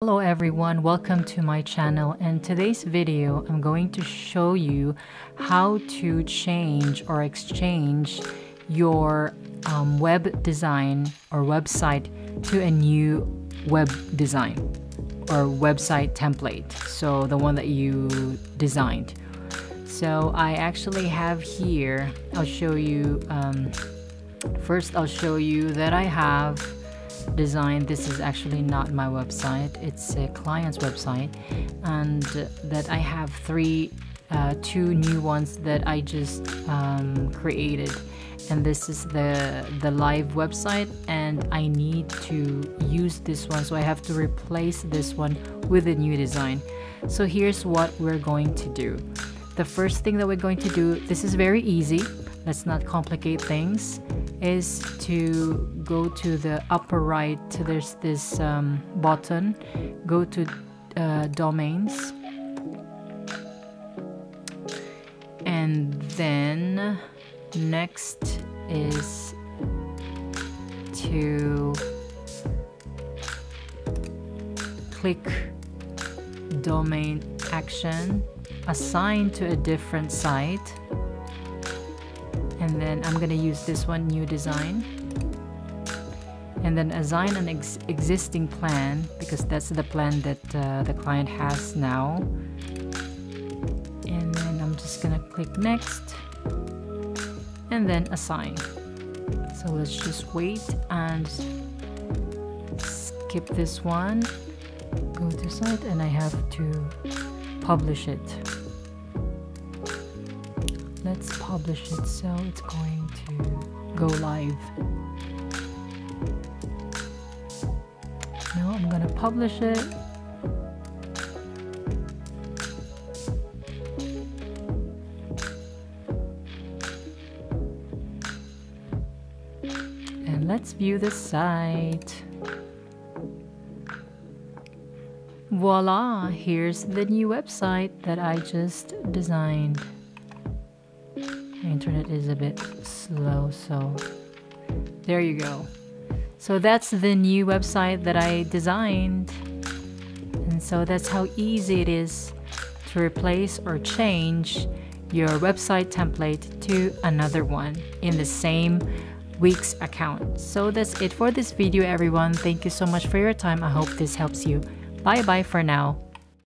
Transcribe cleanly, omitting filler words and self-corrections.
Hello everyone, welcome to my channel. In today's video, I'm going to show you how to change or exchange your web design or website to a new web design or website template. So the one that you designed. So I actually have here, I'll show you, first I'll show you that I have design. This is actually not my website, it's a client's website, and that I have two new ones that I just created, and this is the live website, and I need to use this one, so I have to replace this one with a new design. So here's what we're going to do. The first thing that we're going to do, this is very easy, let's not complicate things, is to go to the upper right. There's this button, go to domains, and then next is to click domain action, assign to a different site, and then I'm gonna use this one, new design, and then assign an existing plan, because that's the plan that the client has now, and then I'm just gonna click next and then assign. So let's just wait and skip this one, go to site, and I have to publish it. Let's publish it, so it's going to go live. Now I'm gonna publish it. And let's view the site. Voila, here's the new website that I just designed. My internet is a bit slow, so there you go. So that's the new website that I designed, and so that's how easy it is to replace or change your website template to another one in the same WIX account. So that's it for this video, everyone. Thank you so much for your time. I hope this helps you. Bye bye for now.